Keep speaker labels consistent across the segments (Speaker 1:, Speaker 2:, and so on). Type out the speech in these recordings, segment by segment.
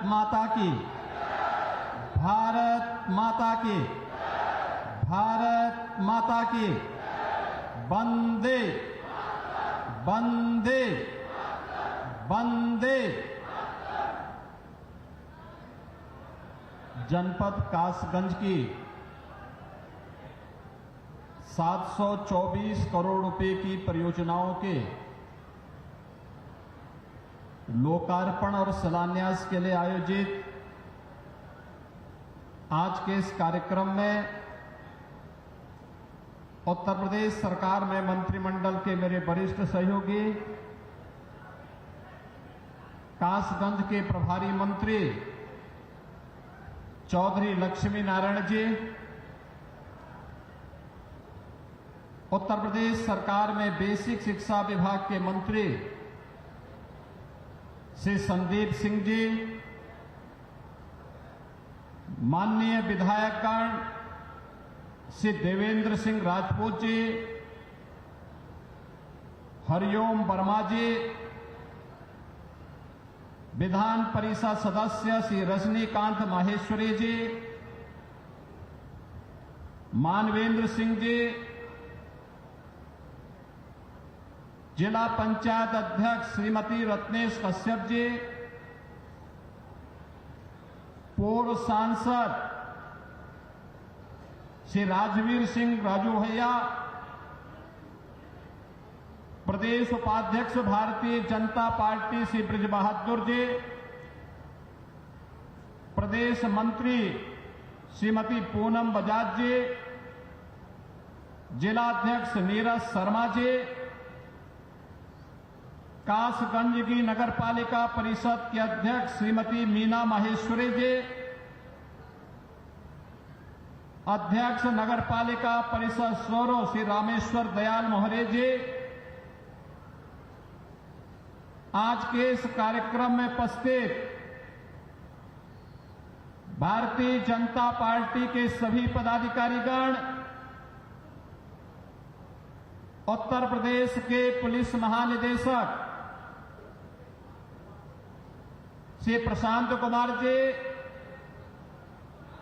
Speaker 1: माता की, भारत माता की, भारत माता की। वंदे वंदे वंदे। जनपद कासगंज की 724 करोड़ रुपए की परियोजनाओं के लोकार्पण और शिलान्यास के लिए आयोजित आज के इस कार्यक्रम में उत्तर प्रदेश सरकार में मंत्रिमंडल के मेरे वरिष्ठ सहयोगी, कासगंज के प्रभारी मंत्री चौधरी लक्ष्मी नारायण जी, उत्तर प्रदेश सरकार में बेसिक शिक्षा विभाग के मंत्री श्री संदीप सिंह जी, माननीय विधायकगण श्री देवेंद्र सिंह राजपूत जी, हरिओम वर्मा जी, विधान परिषद सदस्य श्री रजनीकांत माहेश्वरी जी, मानवेंद्र सिंह जी, जिला पंचायत अध्यक्ष श्रीमती रत्नेश कश्यप जी, पूर्व सांसद श्री राजवीर सिंह राजू भैया, प्रदेश उपाध्यक्ष भारतीय जनता पार्टी श्री ब्रिज बहादुर जी, प्रदेश मंत्री श्रीमती पूनम बजाज जी, जिलाध्यक्ष नीरज शर्मा जी, कासगंज की नगरपालिका परिषद के अध्यक्ष श्रीमती मीना माहेश्वरी जी, अध्यक्ष नगरपालिका परिषद सोरो श्री रामेश्वर दयाल मोहरे जी, आज के इस कार्यक्रम में उपस्थित भारतीय जनता पार्टी के सभी पदाधिकारीगण, उत्तर प्रदेश के पुलिस महानिदेशक श्री प्रशांत कुमार जी,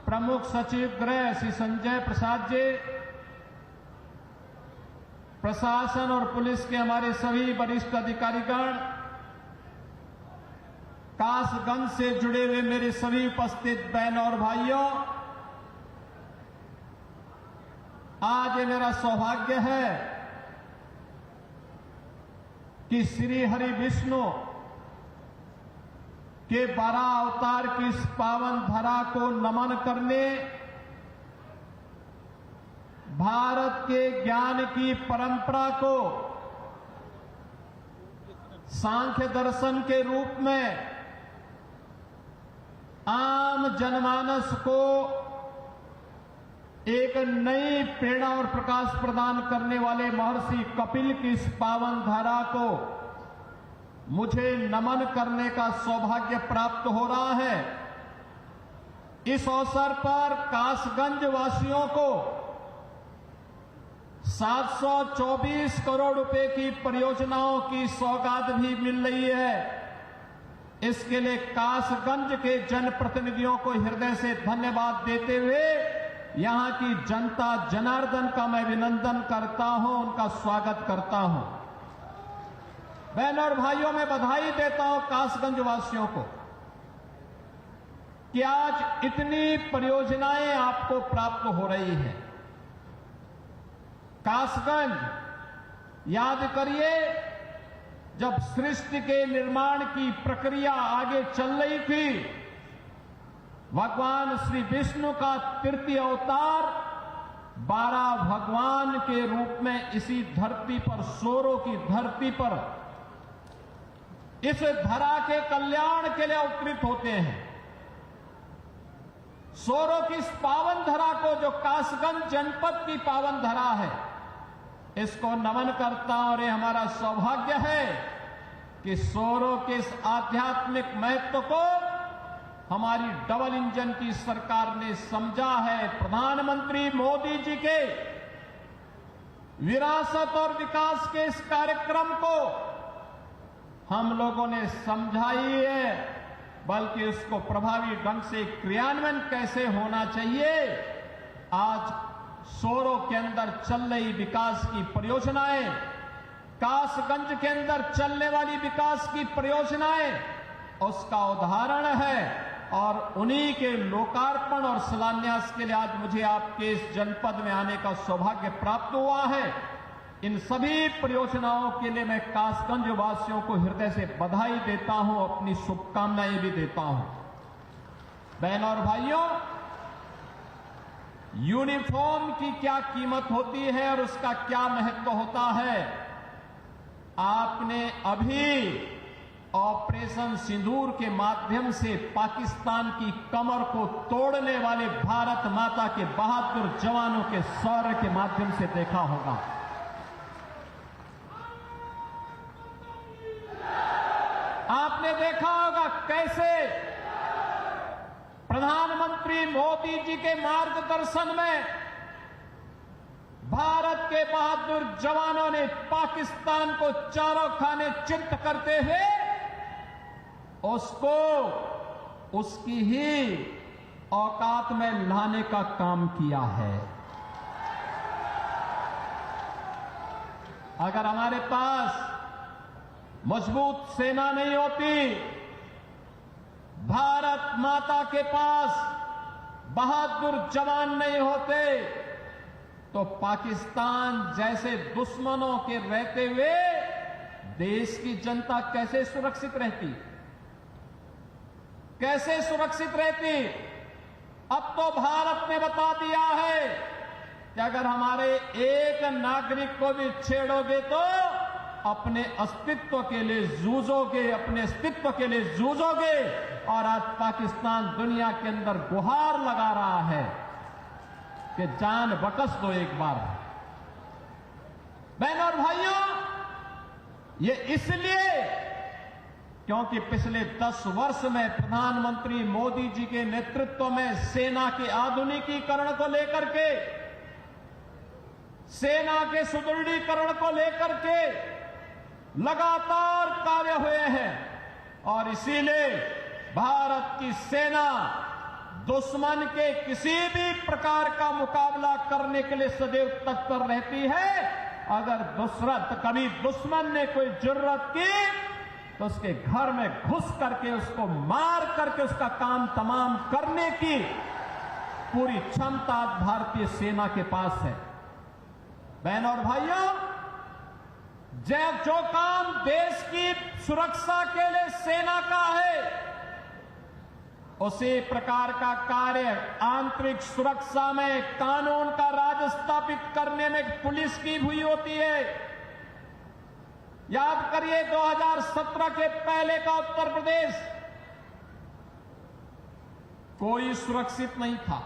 Speaker 1: प्रमुख सचिव गृह श्री संजय प्रसाद जी, प्रशासन और पुलिस के हमारे सभी वरिष्ठ अधिकारीगण, कासगंज से जुड़े हुए मेरे सभी उपस्थित बहनों और भाइयों, आज ये मेरा सौभाग्य है कि श्री हरि विष्णु के 12 अवतार की इस पावन धरा को नमन करने, भारत के ज्ञान की परंपरा को सांख्य दर्शन के रूप में आम जनमानस को एक नई प्रेरणा और प्रकाश प्रदान करने वाले महर्षि कपिल की इस पावन धारा को मुझे नमन करने का सौभाग्य प्राप्त हो रहा है। इस अवसर पर कासगंज वासियों को 724 करोड़ रुपए की परियोजनाओं की सौगात भी मिल रही है। इसके लिए कासगंज के जनप्रतिनिधियों को हृदय से धन्यवाद देते हुए यहां की जनता जनार्दन का मैं अभिनंदन करता हूं, उनका स्वागत करता हूं। बहनों और भाइयों, मैं बधाई देता हूं कासगंज वासियों को कि आज इतनी परियोजनाएं आपको प्राप्त हो रही हैं। कासगंज, याद करिए, जब सृष्टि के निर्माण की प्रक्रिया आगे चल रही थी, भगवान श्री विष्णु का तृतीय अवतार 12 भगवान के रूप में इसी धरती पर, सोरो की धरती पर, इस धरा के कल्याण के लिए अवतरित होते हैं। सोरो की इस पावन धरा को, जो कासगंज जनपद की पावन धरा है, इसको नमन करता हूं। और ये हमारा सौभाग्य है कि सोरो के इस आध्यात्मिक महत्व को हमारी डबल इंजन की सरकार ने समझा है। प्रधानमंत्री मोदी जी के विरासत और विकास के इस कार्यक्रम को हम लोगों ने समझाई है। बल्कि उसको प्रभावी ढंग से क्रियान्वयन कैसे होना चाहिए। आज सोरो के अंदर चल रही विकास की परियोजनाएं, कासगंज के अंदर चलने वाली विकास की परियोजनाएं उसका उदाहरण है और उन्हीं के लोकार्पण और शिलान्यास के लिए आज मुझे आपके इस जनपद में आने का सौभाग्य प्राप्त हुआ है। इन सभी परियोजनाओं के लिए मैं कासगंज वासियों को हृदय से बधाई देता हूं, अपनी शुभकामनाएं भी देता हूं। बहनों और भाइयों, यूनिफॉर्म की क्या कीमत होती है और उसका क्या महत्व होता है। आपने अभी ऑपरेशन सिंदूर के माध्यम से पाकिस्तान की कमर को तोड़ने वाले भारत माता के बहादुर जवानों के शौर्य के माध्यम से देखा होगा। आपने देखा होगा कैसे प्रधानमंत्री मोदी जी के मार्गदर्शन में भारत के बहादुर जवानों ने पाकिस्तान को चारों खाने चित्त करते हुए उसको उसकी ही औकात में लाने का काम किया है। अगर हमारे पास मजबूत सेना नहीं होती, भारत माता के पास बहादुर जवान नहीं होते, तो पाकिस्तान जैसे दुश्मनों के रहते हुए देश की जनता कैसे सुरक्षित रहती, कैसे सुरक्षित रहती। अब तो भारत ने बता दिया है कि अगर हमारे एक नागरिक को भी छेड़ोगे तो अपने अस्तित्व के लिए जूझोगे, अपने अस्तित्व के लिए जूझोगे। और आज पाकिस्तान दुनिया के अंदर गुहार लगा रहा है कि जान बकस दो एक बार। बहनों और भाइयों, ये इसलिए क्योंकि पिछले 10 वर्ष में प्रधानमंत्री मोदी जी के नेतृत्व में सेना के आधुनिकीकरण को लेकर के, सेना के सुदृढ़ीकरण को लेकर के लगातार कार्य हुए हैं और इसीलिए भारत की सेना दुश्मन के किसी भी प्रकार का मुकाबला करने के लिए सदैव तत्पर रहती है। अगर कभी दुश्मन ने कोई जरूरत की तो उसके घर में घुस करके उसको मार करके उसका काम तमाम करने की पूरी क्षमता भारतीय सेना के पास है। बहनों और भाइयों, जो काम देश की सुरक्षा के लिए सेना का है, उसी प्रकार का कार्य आंतरिक सुरक्षा में कानून का राज स्थापित करने में पुलिस की हुई होती है। याद करिए 2017 के पहले का उत्तर प्रदेश कोई सुरक्षित नहीं था।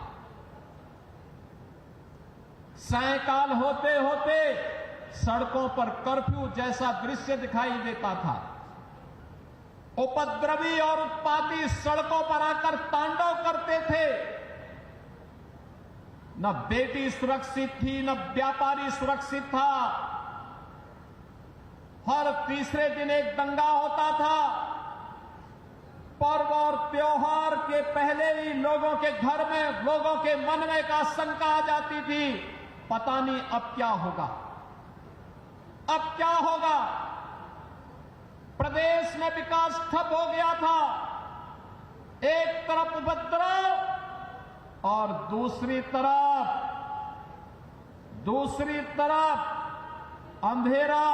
Speaker 1: सायंकाल होते होते सड़कों पर कर्फ्यू जैसा दृश्य दिखाई देता था। उपद्रवी और उत्पाती सड़कों पर आकर तांडव करते थे। न बेटी सुरक्षित थी, न व्यापारी सुरक्षित था। हर तीसरे दिन एक दंगा होता था। पर्व और त्योहार के पहले ही लोगों के घर में, लोगों के मन में एक आशंका आ जाती थी, पता नहीं अब क्या होगा, अब क्या होगा। प्रदेश में विकास ठप हो गया था। एक तरफ उपद्रव और दूसरी तरफ अंधेरा।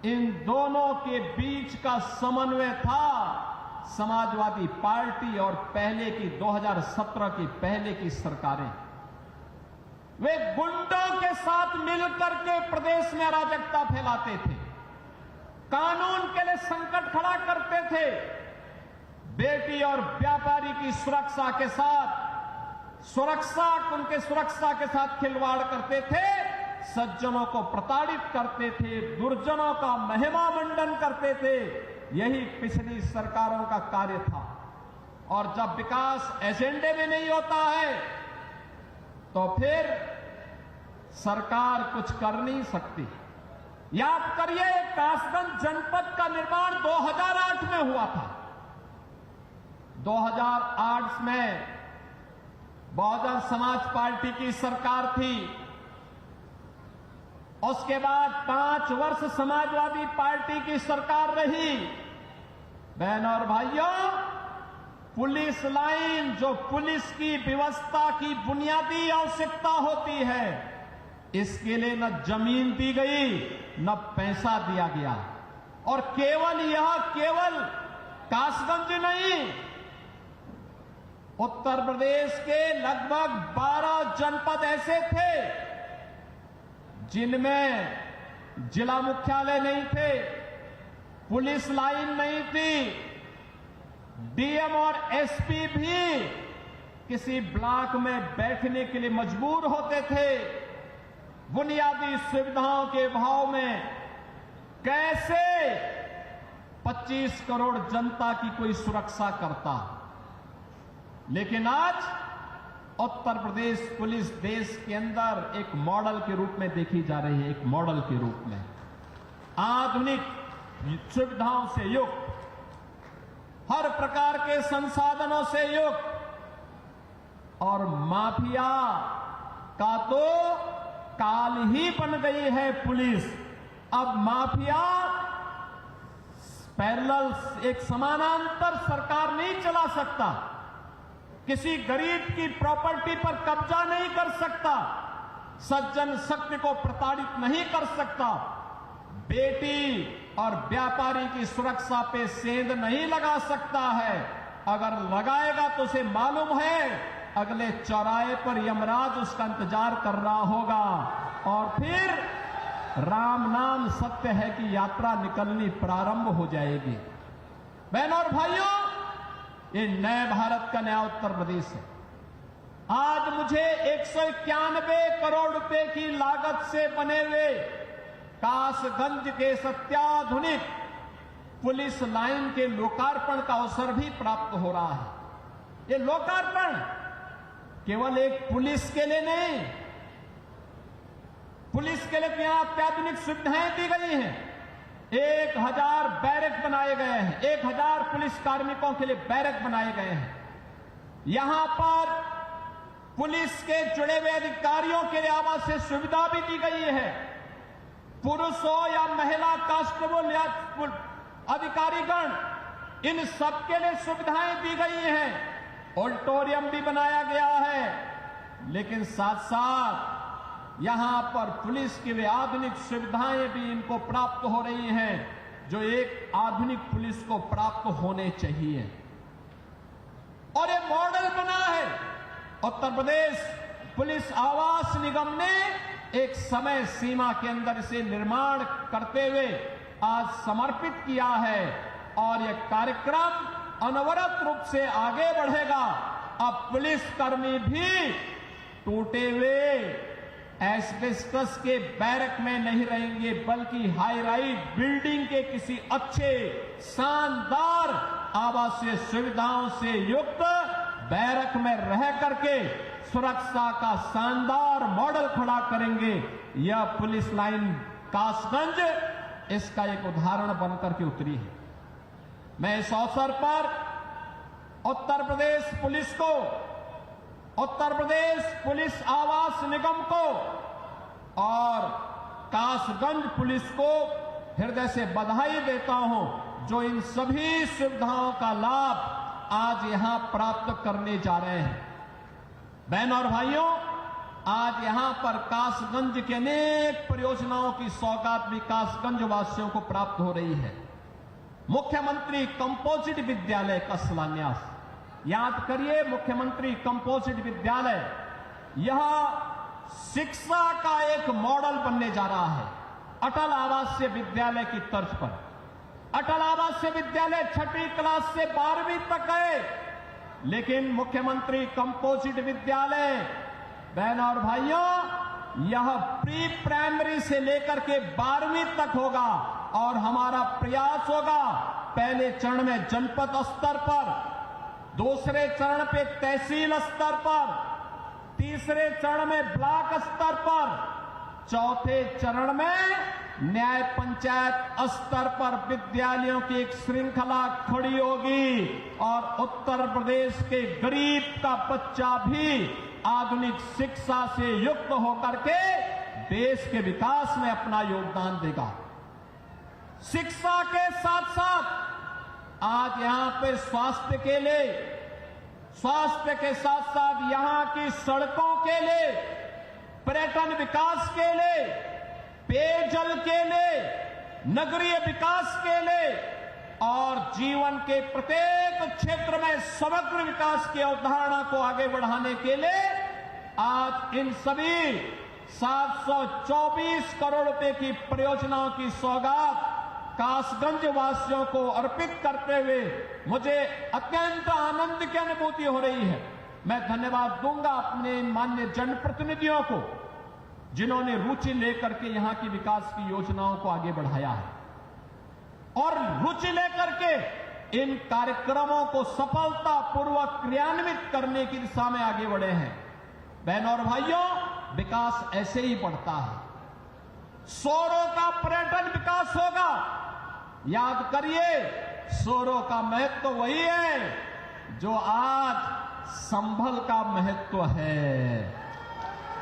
Speaker 1: इन दोनों के बीच का समन्वय था समाजवादी पार्टी और पहले की 2017 की पहले की सरकारें। वे गुंडों के साथ मिलकर के प्रदेश में अराजकता फैलाते थे, कानून के लिए संकट खड़ा करते थे। बेटी और व्यापारी की सुरक्षा के साथ उनके सुरक्षा के साथ खिलवाड़ करते थे, सज्जनों को प्रताड़ित करते थे, दुर्जनों का महिमा मंडन करते थे। यही पिछली सरकारों का कार्य था। और जब विकास एजेंडे में नहीं होता है तो फिर सरकार कुछ कर नहीं सकती। याद करिए, कासगंज जनपद का निर्माण 2008 में हुआ था। 2008 में बहुजन समाज पार्टी की सरकार थी। उसके बाद 5 वर्ष समाजवादी पार्टी की सरकार रही। बहनों और भाइयों, पुलिस लाइन जो पुलिस की व्यवस्था की बुनियादी आवश्यकता होती है, इसके लिए न जमीन दी गई न पैसा दिया गया। और केवल कासगंज नहीं, उत्तर प्रदेश के लगभग 12 जनपद ऐसे थे जिनमें जिला मुख्यालय नहीं थे, पुलिस लाइन नहीं थी, डीएम और एसपी भी किसी ब्लॉक में बैठने के लिए मजबूर होते थे। बुनियादी सुविधाओं के अभाव में कैसे 25 करोड़ जनता की कोई सुरक्षा करता। लेकिन आज उत्तर प्रदेश पुलिस देश के अंदर एक मॉडल के रूप में देखी जा रही है, एक मॉडल के रूप में आधुनिक सुविधाओं से युक्त, हर प्रकार के संसाधनों से युक्त। और माफिया का तो काल ही बन गई है पुलिस। अब माफिया पैरेलल एक समानांतर सरकार नहीं चला सकता, किसी गरीब की प्रॉपर्टी पर कब्जा नहीं कर सकता, सज्जन शक्ति को प्रताड़ित नहीं कर सकता, बेटी और व्यापारी की सुरक्षा पे सेंध नहीं लगा सकता है। अगर लगाएगा तो उसे मालूम है अगले चौराहे पर यमराज उसका इंतजार कर रहा होगा और फिर राम नाम सत्य है कि यात्रा निकलनी प्रारंभ हो जाएगी। बहनों और भाइयों, ये नए भारत का नया उत्तर प्रदेश है। आज मुझे 191 करोड़ रुपए की लागत से बने हुए कासगंज के अत्याधुनिक पुलिस लाइन के लोकार्पण का अवसर भी प्राप्त हो रहा है। ये लोकार्पण केवल एक पुलिस के लिए नहीं, पुलिस के लिए यहां अत्याधुनिक सुविधाएं दी गई हैं। 1000 बैरक बनाए गए हैं, 1000 पुलिस कार्मिकों के लिए बैरक बनाए गए हैं। यहां पर पुलिस के जुड़े हुए अधिकारियों के लिए आवासीय सुविधा भी दी गई है। पुरुष हो या महिला कांस्टेबल या अधिकारीगण, इन सबके लिए सुविधाएं दी गई हैं। ऑडिटोरियम भी बनाया गया है, लेकिन साथ साथ यहां पर पुलिस की वे आधुनिक सुविधाएं भी इनको प्राप्त हो रही हैं जो एक आधुनिक पुलिस को प्राप्त होने चाहिए। और ये मॉडल बना है। उत्तर प्रदेश पुलिस आवास निगम ने एक समय सीमा के अंदर इसे निर्माण करते हुए आज समर्पित किया है और यह कार्यक्रम अनवरत रूप से आगे बढ़ेगा। अब पुलिसकर्मी भी टूटे हुए एस्बेस्टस के बैरक में नहीं रहेंगे, बल्कि हाई राइज बिल्डिंग के किसी अच्छे शानदार आवासीय सुविधाओं से युक्त बैरक में रह करके सुरक्षा का शानदार मॉडल खड़ा करेंगे। यह पुलिस लाइन कासगंज इसका एक उदाहरण बनकर के उतरी है। मैं इस अवसर पर उत्तर प्रदेश पुलिस को, उत्तर प्रदेश पुलिस आवास निगम को और कासगंज पुलिस को हृदय से बधाई देता हूं जो इन सभी सुविधाओं का लाभ आज यहां प्राप्त करने जा रहे हैं। बहनों और भाइयों, आज यहां पर कासगंज के अनेक परियोजनाओं की सौगात भी कासगंज वासियों को प्राप्त हो रही है। मुख्यमंत्री कंपोजिट विद्यालय का शिलान्यास, याद करिए, मुख्यमंत्री कंपोजिट विद्यालय यह शिक्षा का एक मॉडल बनने जा रहा है अटल आवासीय विद्यालय की तर्ज पर। अटल आवासीय विद्यालय 6वीं क्लास से 12वीं तक है, लेकिन मुख्यमंत्री कंपोजिट विद्यालय, बहनों और भाइयों, यह प्री प्राइमरी से लेकर के 12वीं तक होगा और हमारा प्रयास होगा पहले चरण में जनपद स्तर पर, दूसरे चरण पे तहसील स्तर पर, तीसरे चरण में ब्लॉक स्तर पर, चौथे चरण में न्याय पंचायत स्तर पर विद्यालयों की एक श्रृंखला खड़ी होगी और उत्तर प्रदेश के गरीब का बच्चा भी आधुनिक शिक्षा से युक्त होकर के देश के विकास में अपना योगदान देगा। शिक्षा के साथ साथ आज यहां पे स्वास्थ्य के साथ साथ यहां की सड़कों के लिए, पर्यटन विकास के लिए, पेयजल के लिए, नगरीय विकास के लिए और जीवन के प्रत्येक क्षेत्र में समग्र विकास की अवधारणा को आगे बढ़ाने के लिए आज इन सभी 724 करोड़ रुपए की परियोजनाओं की सौगात कासगंज वासियों को अर्पित करते हुए मुझे अत्यंत आनंद की अनुभूति हो रही है। मैं धन्यवाद दूंगा अपने माननीय जनप्रतिनिधियों को जिन्होंने रुचि लेकर के यहां की विकास की योजनाओं को आगे बढ़ाया है और रुचि लेकर के इन कार्यक्रमों को सफलतापूर्वक क्रियान्वित करने की दिशा में आगे बढ़े हैं। बहनों और भाइयों, विकास ऐसे ही बढ़ता है। शोरों का पर्यटन विकास होगा। याद करिए, शोरों का महत्व वही है जो आज संभल का महत्व है।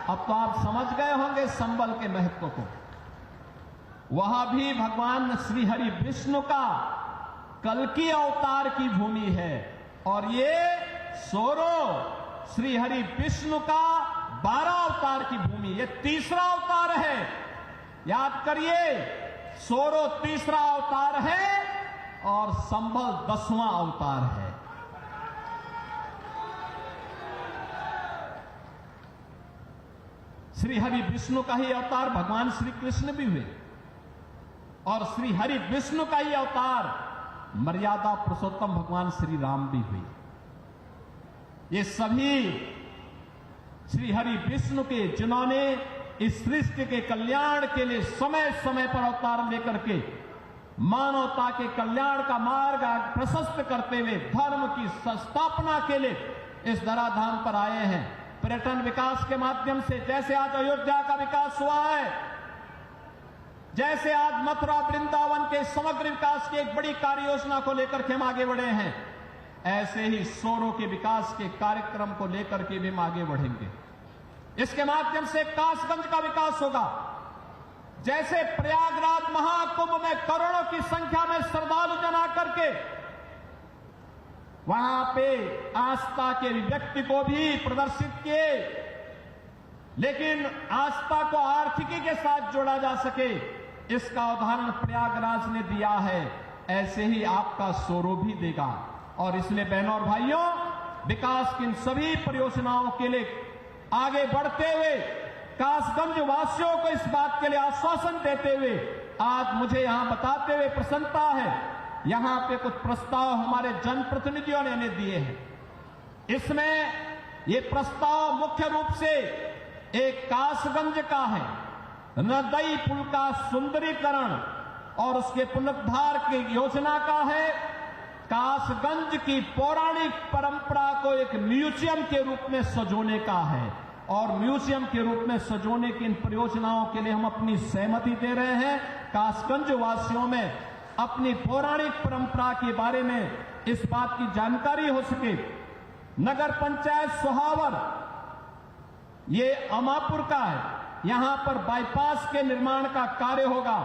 Speaker 1: अब तो आप समझ गए होंगे संभल के महत्व को। वहां भी भगवान श्री हरि विष्णु का कल्कि अवतार की भूमि है और ये सोरो श्री हरि विष्णु का 12 अवतार की भूमि, ये तीसरा अवतार है। याद करिए, सोरो तीसरा अवतार है और संभल 10वां अवतार है। श्री हरि विष्णु का ही अवतार भगवान श्री कृष्ण भी हुए और श्री हरि विष्णु का ही अवतार मर्यादा पुरुषोत्तम भगवान श्री राम भी हुए। ये सभी श्री हरि विष्णु के जिन्होंने इस सृष्टि के कल्याण के लिए समय समय पर अवतार लेकर के मानवता के कल्याण का मार्ग प्रशस्त करते हुए धर्म की संस्थापना के लिए इस धराधाम पर आए हैं। पर्यटन विकास के माध्यम से जैसे आज अयोध्या का विकास हुआ है, जैसे आज मथुरा वृंदावन के समग्र विकास की एक बड़ी कार्य योजना को लेकर के हम आगे बढ़े हैं, ऐसे ही सोरो के विकास के कार्यक्रम को लेकर के भी हम आगे बढ़ेंगे। इसके माध्यम से कासगंज का विकास होगा। जैसे प्रयागराज महाकुंभ में करोड़ों की संख्या में श्रद्धालु जन आकर के वहां पे आस्था के अभिव्यक्ति को भी प्रदर्शित किए, लेकिन आस्था को आर्थिकी के साथ जोड़ा जा सके, इसका उदाहरण प्रयागराज ने दिया है। ऐसे ही आपका सोरो भी देगा और इसलिए बहनों और भाइयों, विकास की इन सभी परियोजनाओं के लिए आगे बढ़ते हुए कासगंज वासियों को इस बात के लिए आश्वासन देते हुए आज मुझे यहां बताते हुए प्रसन्नता है, यहां पे कुछ प्रस्ताव हमारे जनप्रतिनिधियों ने इन्हें दिए हैं। इसमें ये प्रस्ताव मुख्य रूप से एक कासगंज का है, नदई पुल का सुंदरीकरण और उसके पुनरुद्धार की योजना का है। कासगंज की पौराणिक परंपरा को एक म्यूजियम के रूप में सजोने का है और म्यूजियम के रूप में सजोने की इन परियोजनाओं के लिए हम अपनी सहमति दे रहे हैं। कासगंज वासियों में अपनी पौराणिक परंपरा के बारे में इस बात की जानकारी हो सके। नगर पंचायत सोहावर ये अमापुर का है, यहां पर बाईपास के निर्माण का कार्य होगा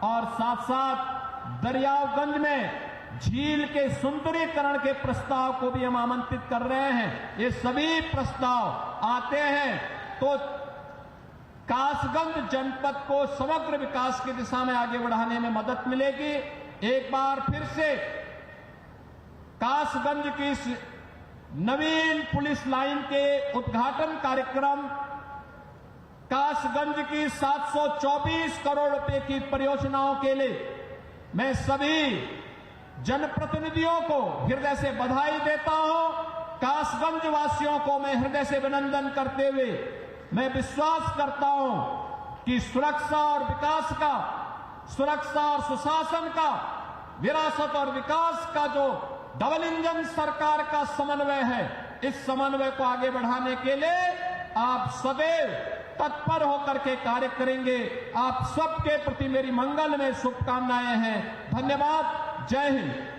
Speaker 1: और साथ साथ दरियागंज में झील के सुंदरीकरण के प्रस्ताव को भी हम आमंत्रित कर रहे हैं। ये सभी प्रस्ताव आते हैं तो कासगंज जनपद को समग्र विकास की दिशा में आगे बढ़ाने में मदद मिलेगी। एक बार फिर से कासगंज की इस नवीन पुलिस लाइन के उद्घाटन कार्यक्रम, कासगंज की 724 करोड़ रुपए की परियोजनाओं के लिए मैं सभी जनप्रतिनिधियों को हृदय से बधाई देता हूं। कासगंज वासियों को मैं हृदय से अभिनंदन करते हुए मैं विश्वास करता हूं कि सुरक्षा और विकास का, सुरक्षा और सुशासन का, विरासत और विकास का जो डबल इंजन सरकार का समन्वय है, इस समन्वय को आगे बढ़ाने के लिए आप सदैव तत्पर होकर के कार्य करेंगे। आप सबके प्रति मेरी मंगल में शुभकामनाएं हैं। धन्यवाद। जय हिंद।